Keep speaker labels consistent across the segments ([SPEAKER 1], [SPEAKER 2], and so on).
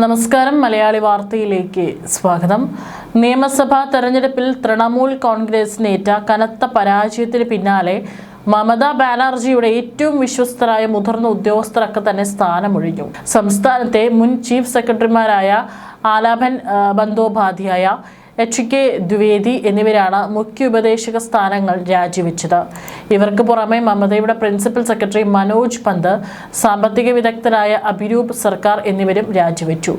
[SPEAKER 1] നമസ്കാരം. മലയാളി വാർത്തയിലേക്ക് സ്വാഗതം. നിയമസഭാ തെരഞ്ഞെടുപ്പിൽ തൃണമൂൽ കോൺഗ്രസിനേറ്റ കനത്ത പരാജയത്തിന് പിന്നാലെ മമതാ ബാനർജിയുടെ ഏറ്റവും വിശ്വസ്തരായ മുതിർന്ന ഉദ്യോഗസ്ഥരൊക്കെ തന്നെ സ്ഥാനമൊഴിഞ്ഞു. സംസ്ഥാനത്തെ മുൻ ചീഫ് സെക്രട്ടറിമാരായ ആലാപൻ ബന്ദോപാധ്യായ, HK ദ്വിവേദി എന്നിവരാണ് മുഖ്യ ഉപദേശക സ്ഥാനങ്ങൾ രാജിവെച്ചത്. ഇവർക്ക് പുറമെ മമതയുടെ പ്രിൻസിപ്പൽ സെക്രട്ടറി മനോജ് പന്ത്, സാമ്പത്തിക വിദഗ്ധരായ അഭിരൂപ് സർക്കാർ എന്നിവരും രാജിവെച്ചു.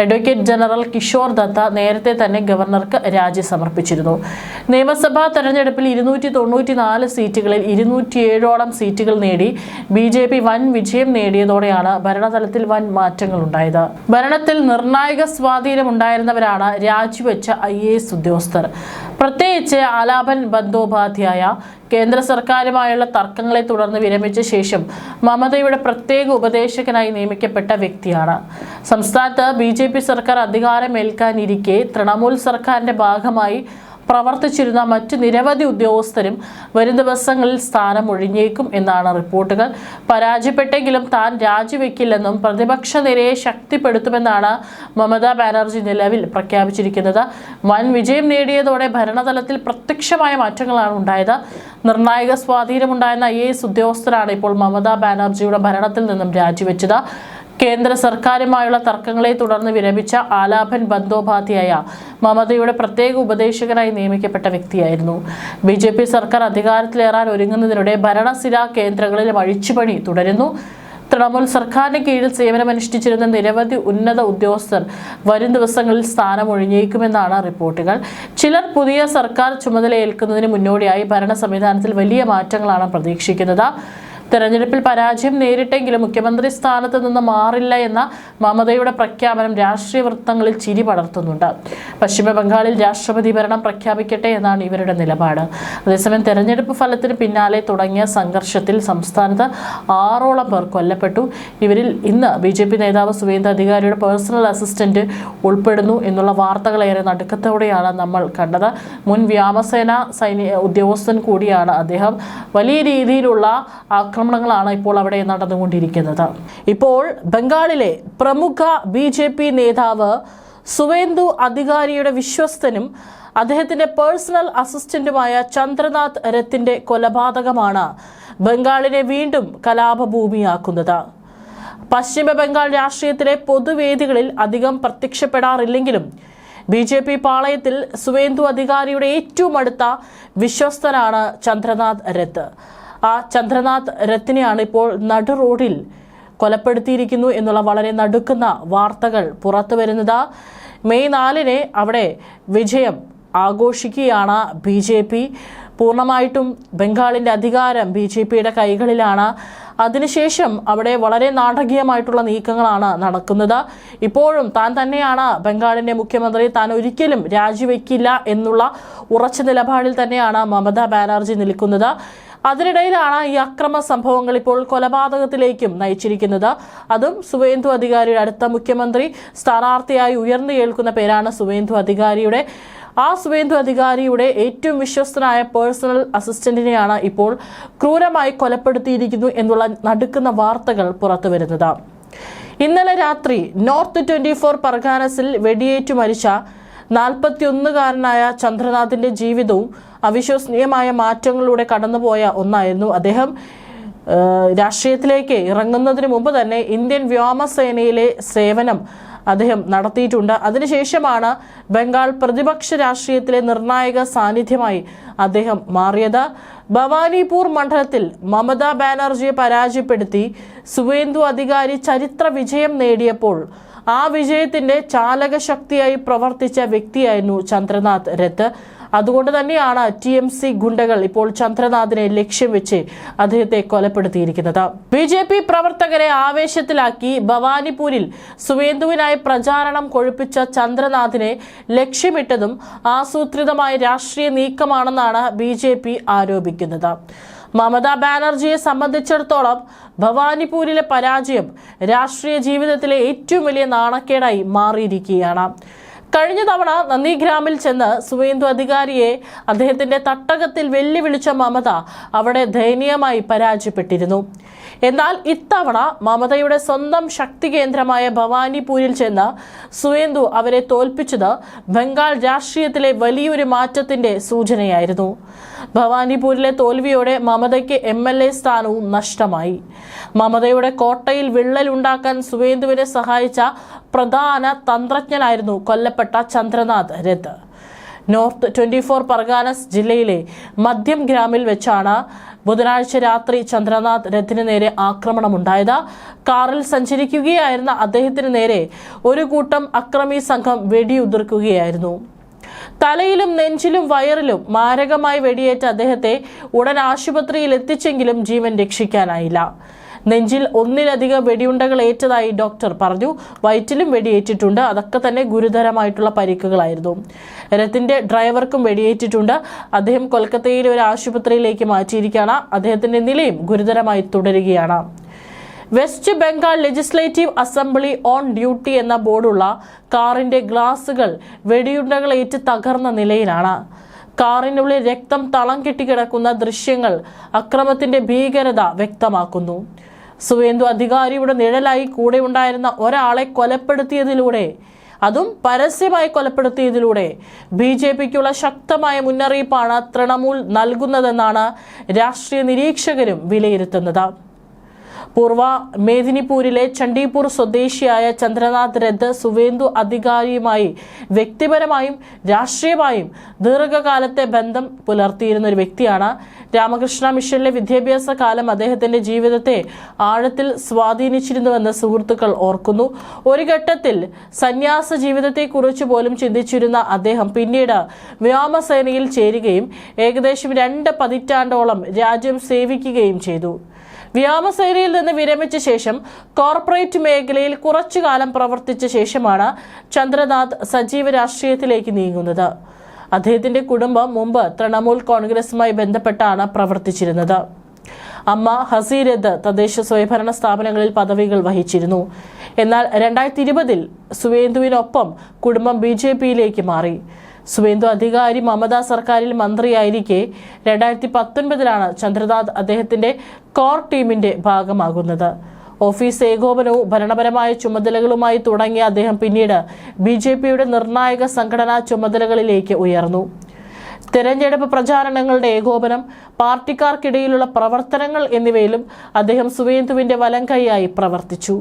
[SPEAKER 1] അഡ്വക്കേറ്റ് ജനറൽ കിഷോർ ദത്ത നേരത്തെ തന്നെ ഗവർണർക്ക് രാജി സമർപ്പിച്ചിരുന്നു. നിയമസഭാ തെരഞ്ഞെടുപ്പിൽ 294 സീറ്റുകളിൽ 207ഓളം സീറ്റുകൾ നേടി BJP വൻ വിജയം നേടിയതോടെയാണ് ഭരണതലത്തിൽ വൻ മാറ്റങ്ങൾ ഉണ്ടായത്. ഭരണത്തിൽ നിർണായക സ്വാധീനമുണ്ടായിരുന്നവരാണ് രാജിവെച്ച IAS ഉദ്യോഗസ്ഥർ. പ്രത്യേകിച്ച് ആലാപൻ ബന്ദോപാധ്യായ കേന്ദ്ര സർക്കാരുമായുള്ള തർക്കങ്ങളെ തുടർന്ന് വിരമിച്ച ശേഷം മമതയുടെ പ്രത്യേക ഉപദേശകനായി നിയമിക്കപ്പെട്ട വ്യക്തിയാണ്. സംസ്ഥാനത്ത് BJP സർക്കാർ അധികാരമേൽക്കാനിരിക്കെ തൃണമൂൽ സർക്കാരിന്റെ ഭാഗമായി പ്രവർത്തിച്ചിരുന്ന മറ്റു നിരവധി ഉദ്യോഗസ്ഥരും വരും ദിവസങ്ങളിൽ സ്ഥാനം ഒഴിഞ്ഞേക്കും എന്നാണ് റിപ്പോർട്ടുകൾ. പരാജയപ്പെട്ടെങ്കിലും താൻ രാജിവെക്കില്ലെന്നും പ്രതിപക്ഷ നിരയെ ശക്തിപ്പെടുത്തുമെന്നാണ് മമതാ ബാനർജി നിലവിൽ പ്രഖ്യാപിച്ചിരിക്കുന്നത്. വൻ വിജയം നേടിയതോടെ ഭരണതലത്തിൽ പ്രത്യക്ഷമായ മാറ്റങ്ങളാണ് ഉണ്ടായത്. നിർണായക സ്വാധീനമുണ്ടായിരുന്ന IAS ഉദ്യോഗസ്ഥരാണ് ഇപ്പോൾ മമതാ ബാനർജിയുടെ ഭരണത്തിൽ നിന്നും രാജിവെച്ചത്. കേന്ദ്ര സർക്കാരുമായുള്ള തർക്കങ്ങളെ തുടർന്ന് വിരമിച്ച ആലാപൻ ബന്ദോപാധ്യായ മമതയുടെ പ്രത്യേക ഉപദേശകനായി നിയമിക്കപ്പെട്ട വ്യക്തിയായിരുന്നു. BJP സർക്കാർ അധികാരത്തിലേറാൻ ഒരുങ്ങുന്നതിനിടെ ഭരണസിരാ കേന്ദ്രങ്ങളിലും അഴിച്ചുപണി തുടരുന്നു. തൃണമൂൽ സർക്കാരിന് കീഴിൽ സേവനമനുഷ്ഠിച്ചിരുന്ന നിരവധി ഉന്നത ഉദ്യോഗസ്ഥർ വരും ദിവസങ്ങളിൽ സ്ഥാനമൊഴിഞ്ഞേക്കുമെന്നാണ് റിപ്പോർട്ടുകൾ. ചിലർ പുതിയ സർക്കാർ ചുമതലയേൽക്കുന്നതിന് മുന്നോടിയായി ഭരണ സംവിധാനത്തിൽ വലിയ മാറ്റങ്ങളാണ് പ്രതീക്ഷിക്കുന്നത്. തെരഞ്ഞെടുപ്പിൽ പരാജയം നേരിട്ടെങ്കിലും മുഖ്യമന്ത്രി സ്ഥാനത്ത് നിന്ന് മാറില്ല എന്ന മമതയുടെ പ്രഖ്യാപനം രാഷ്ട്രീയ വൃത്തങ്ങളിൽ ചിരി പടർത്തുന്നുണ്ട്. പശ്ചിമ ബംഗാളിൽ രാഷ്ട്രപതി ഭരണം പ്രഖ്യാപിക്കട്ടെ എന്നാണ് ഇവരുടെ നിലപാട്. അതേസമയം തെരഞ്ഞെടുപ്പ് ഫലത്തിന് പിന്നാലെ തുടങ്ങിയ സംഘർഷത്തിൽ സംസ്ഥാനത്ത് 6ഓളം പേർ കൊല്ലപ്പെട്ടു. ഇവരിൽ ഇന്ന് BJP നേതാവ് സുവേന്ദു അധികാരിയുടെ പേഴ്സണൽ അസിസ്റ്റന്റ് ഉൾപ്പെടുന്നു എന്നുള്ള വാർത്തകളേറെ നടുക്കത്തോടെയാണ് നമ്മൾ കണ്ടത്. മുൻ വ്യോമസേന ഉദ്യോഗസ്ഥൻ കൂടിയാണ് അദ്ദേഹം. വലിയ രീതിയിലുള്ള ആക്രമണങ്ങളാണ് ഇപ്പോൾ അവിടെ നടന്നുകൊണ്ടിരിക്കുന്നത്. ഇപ്പോൾ ബംഗാളിലെ പ്രമുഖ BJP നേതാവ് സുവേന്ദു അധികാരിയുടെ വിശ്വസ്തനും അദ്ദേഹത്തിന്റെ പേഴ്സണൽ അസിസ്റ്റന്റുമായ ചന്ദ്രനാഥ് രത്തിന്റെ കൊലപാതകമാണ് ബംഗാളിനെ വീണ്ടും കലാപഭൂമിയാക്കുന്നത്. പശ്ചിമ ബംഗാൾ രാഷ്ട്രീയത്തിലെ പൊതുവേദികളിൽ അധികം പ്രത്യക്ഷപ്പെടാറില്ലെങ്കിലും BJP പാളയത്തിൽ സുവേന്ദു അധികാരിയുടെ ഏറ്റവും അടുത്ത വിശ്വസ്തനാണ് ചന്ദ്രനാഥ് രത്ത്. ആ ചന്ദ്രനാഥ് രത്തിനെയാണ് ഇപ്പോൾ നടു റോഡിൽ കൊലപ്പെടുത്തിയിരിക്കുന്നു എന്നുള്ള വളരെ നടുക്കുന്ന വാർത്തകൾ പുറത്തു വരുന്നത്. മെയ് 4 അവിടെ വിജയം ആഘോഷിക്കുകയാണ് BJP. പൂർണ്ണമായിട്ടും ബംഗാളിൻ്റെ അധികാരം BJPയുടെ കൈകളിലാണ്. അതിനുശേഷം അവിടെ വളരെ നാടകീയമായിട്ടുള്ള നീക്കങ്ങളാണ് നടക്കുന്നത്. ഇപ്പോഴും താൻ തന്നെയാണ് ബംഗാളിൻ്റെ മുഖ്യമന്ത്രി, താൻ ഒരിക്കലും രാജിവെക്കില്ല എന്നുള്ള ഉറച്ച നിലപാടിൽ തന്നെയാണ് മമതാ ബാനർജി നിൽക്കുന്നത്. അതിനിടയിലാണ് ഈ അക്രമ സംഭവങ്ങൾ ഇപ്പോൾ കൊലപാതകത്തിലേക്കും നയിച്ചിരിക്കുന്നത്. അതും സുവേന്ദു അധികാരിയുടെ അടുത്ത മുഖ്യമന്ത്രി സ്ഥാനാർത്ഥിയായി ഉയർന്നു കേൾക്കുന്ന പേരാണ് സുവേന്ദു അധികാരിയുടെ. ആ സുവേന്ദു അധികാരിയുടെ ഏറ്റവും വിശ്വസ്തനായ പേഴ്സണൽ അസിസ്റ്റന്റിനെയാണ് ഇപ്പോൾ ക്രൂരമായി കൊലപ്പെടുത്തിയിരിക്കുന്നു എന്നുള്ള നടുക്കുന്ന വാർത്തകൾ പുറത്തു വരുന്നത്. ഇന്നലെ രാത്രി നോർത്ത് 24 പർഗാനസിൽ വെടിയേറ്റു മരിച്ച 41കാരനായ ചന്ദ്രനാഥിന്റെ ജീവിതവും അവിശ്വസനീയമായ മാറ്റങ്ങളിലൂടെ കടന്നുപോയ ഒന്നായിരുന്നു. അദ്ദേഹം രാഷ്ട്രീയത്തിലേക്ക് ഇറങ്ങുന്നതിന് മുമ്പ് തന്നെ ഇന്ത്യൻ വ്യോമസേനയിലെ സേവനം അദ്ദേഹം നടത്തിയിട്ടുണ്ട്. അതിനുശേഷമാണ് ബംഗാൾ പ്രതിപക്ഷ രാഷ്ട്രീയത്തിലെ നിർണായക സാന്നിധ്യമായി അദ്ദേഹം മാറിയത്. ഭവാനിപൂർ മണ്ഡലത്തിൽ മമതാ ബാനർജിയെ പരാജയപ്പെടുത്തി സുവേന്ദു അധികാരി ചരിത്ര വിജയം നേടിയപ്പോൾ ആ വിജയത്തിന്റെ ചാലകശക്തിയായി പ്രവർത്തിച്ച വ്യക്തിയായിരുന്നു ചന്ദ്രനാഥ് രത്ത്. അതുകൊണ്ട് തന്നെയാണ് TMC ഗുണ്ടകൾ ഇപ്പോൾ ചന്ദ്രനാഥിനെ ലക്ഷ്യം വെച്ച് അദ്ദേഹത്തെ കൊലപ്പെടുത്തിയിരിക്കുന്നത്. BJP പ്രവർത്തകരെ ആവേശത്തിലാക്കി ഭവാനിപൂരിൽ സുവേന്ദുവിനായി പ്രചാരണം കൊഴുപ്പിച്ച ചന്ദ്രനാഥിനെ ലക്ഷ്യമിട്ടതും ആസൂത്രിതമായ രാഷ്ട്രീയ നീക്കമാണെന്നാണ് BJP ആരോപിക്കുന്നത്. മമതാ ബാനർജിയെ സംബന്ധിച്ചിടത്തോളം ഭവാനിപൂരിലെ പരാജയം രാഷ്ട്രീയ ജീവിതത്തിലെ ഏറ്റവും വലിയ നാണക്കേടായി മാറിയിരിക്കുകയാണ്. കഴിഞ്ഞ തവണ നന്ദിഗ്രാമിൽ ചെന്ന് സുവേന്ദു അധികാരിയെ അദ്ദേഹത്തിന്റെ തട്ടകത്തിൽ വെല്ലുവിളിച്ച മമത അവിടെ ദയനീയമായി പരാജയപ്പെട്ടിരുന്നു. എന്നാൽ ഇത്തവണ മമതയുടെ സ്വന്തം ശക്തി കേന്ദ്രമായ ഭവാനിപൂരിൽ ചെന്ന് സുവേന്ദു അവരെ തോൽപ്പിച്ചത് ബംഗാൾ രാഷ്ട്രീയത്തിലെ വലിയൊരു മാറ്റത്തിന്റെ സൂചനയായിരുന്നു. ഭവാനിപൂരിലെ തോൽവിയോടെ മമതയ്ക്ക് MLA സ്ഥാനവും നഷ്ടമായി. മമതയുടെ കോട്ടയിൽ വിള്ളലുണ്ടാക്കാൻ സുവേന്ദുവിനെ സഹായിച്ച പ്രധാന തന്ത്രജ്ഞനായിരുന്നു കൊല്ലപ്പെട്ട ചന്ദ്രനാഥ് രഥ്. നോർത്ത് 24 പർഗാനസ് ജില്ലയിലെ മധ്യം ഗ്രാമിൽ വെച്ചാണ് ബുധനാഴ്ച രാത്രി ചന്ദ്രനാഥ് രഥിന് നേരെ ആക്രമണമുണ്ടായത്. കാറിൽ സഞ്ചരിക്കുകയായിരുന്ന അദ്ദേഹത്തിന് നേരെ ഒരു കൂട്ടം അക്രമി സംഘം വെടിയുതിർക്കുകയായിരുന്നു. തലയിലും നെഞ്ചിലും വയറിലും മാരകമായി വെടിയേറ്റ അദ്ദേഹത്തെ ഉടൻ ആശുപത്രിയിൽ എത്തിച്ചെങ്കിലും ജീവൻ രക്ഷിക്കാനായില്ല. നെഞ്ചിൽ ഒന്നിലധികം വെടിയുണ്ടകൾ ഏറ്റതായി ഡോക്ടർ പറഞ്ഞു. വയറ്റിലും വെടിയേറ്റിട്ടുണ്ട്. അതൊക്കെ തന്നെ ഗുരുതരമായിട്ടുള്ള പരിക്കുകളായിരുന്നു. രഥിന്റെ ഡ്രൈവർക്കും വെടിയേറ്റിട്ടുണ്ട്. അദ്ദേഹം കൊൽക്കത്തയിലെ ഒരു ആശുപത്രിയിലേക്ക് മാറ്റിയിരിക്കുകയാണ്. അദ്ദേഹത്തിന്റെ നിലയും ഗുരുതരമായി തുടരുകയാണ്. West Bengal legislative assembly on duty എന്ന ബോർഡുള്ള കാറിന്റെ ഗ്ലാസുകൾ വെടിയുണ്ടകളേറ്റ് തകർന്ന നിലയിലാണ്. കാറിനുള്ളിൽ രക്തം തളം കെട്ടിക്കിടക്കുന്ന ദൃശ്യങ്ങൾ അക്രമത്തിന്റെ ഭീകരത വ്യക്തമാക്കുന്നു. സുവേന്ദു അധികാരിയുടെ നിഴലായി കൂടെ ഉണ്ടായിരുന്ന ഒരാളെ കൊലപ്പെടുത്തിയതിലൂടെ, അതും പരസ്യമായി കൊലപ്പെടുത്തിയതിലൂടെ BJPക്കുള്ള ശക്തമായ മുന്നറിയിപ്പാണ് തൃണമൂൽ നൽകുന്നതെന്നാണ് രാഷ്ട്രീയ നിരീക്ഷകരും വിലയിരുത്തുന്നത്. പൂർവ മേദിനിപൂരിലെ ചണ്ഡീപൂർ സ്വദേശിയായ ചന്ദ്രനാഥ് രഥ് സുവേന്ദു അധികാരിയുമായി വ്യക്തിപരമായും രാഷ്ട്രീയമായും ദീർഘകാലത്തെ ബന്ധം പുലർത്തിയിരുന്ന ഒരു വ്യക്തിയാണ്. രാമകൃഷ്ണ മിഷനിലെ വിദ്യാഭ്യാസ കാലം അദ്ദേഹത്തിന്റെ ജീവിതത്തെ ആഴത്തിൽ സ്വാധീനിച്ചിരുന്നുവെന്ന് സുഹൃത്തുക്കൾ ഓർക്കുന്നു. ഒരു ഘട്ടത്തിൽ സന്യാസ ജീവിതത്തെക്കുറിച്ച് പോലും ചിന്തിച്ചിരുന്ന അദ്ദേഹം പിന്നീട് വ്യോമസേനയിൽ ചേരുകയും ഏകദേശം 2 പതിറ്റാണ്ടോളം രാജ്യം സേവിക്കുകയും ചെയ്തു. വ്യോമസേനയിൽ നിന്ന് വിരമിച്ച ശേഷം കോർപ്പറേറ്റ് മേഖലയിൽ കുറച്ചുകാലം പ്രവർത്തിച്ച ശേഷമാണ് ചന്ദ്രനാഥ് സജീവ രാഷ്ട്രീയത്തിലേക്ക് നീങ്ങുന്നത്. അദ്ദേഹത്തിന്റെ കുടുംബം മുമ്പ് തൃണമൂൽ കോൺഗ്രസുമായി ബന്ധപ്പെട്ടാണ് പ്രവർത്തിച്ചിരുന്നത്. അമ്മ ഹസി രഥ് തദ്ദേശ സ്വയംഭരണ സ്ഥാപനങ്ങളിൽ പദവികൾ വഹിച്ചിരുന്നു. എന്നാൽ 2020-ൽ സുവേന്ദുവിനൊപ്പം കുടുംബം BJPയിലേക്ക് മാറി. സുവേന്ദു അധികാരി മമതാ സർക്കാരിൽ മന്ത്രിയായിരിക്കെ 2019-ലാണ് ചന്ദ്രനാഥ് അദ്ദേഹത്തിന്റെ കോർ ടീമിന്റെ ഭാഗമാകുന്നത്. ഓഫീസ് ഏകോപനവും ഭരണപരമായ ചുമതലകളുമായി തുടങ്ങിയ അദ്ദേഹം പിന്നീട് BJPയുടെ നിർണായക സംഘടനാ ചുമതലകളിലേക്ക് ഉയർന്നു. തെരഞ്ഞെടുപ്പ് പ്രചാരണങ്ങളുടെ ഏകോപനം, പാർട്ടിക്കാർക്കിടയിലുള്ള പ്രവർത്തനങ്ങൾ എന്നിവയിലും അദ്ദേഹം സുവേന്ദുവിന്റെ വലം കൈയായി പ്രവർത്തിച്ചു.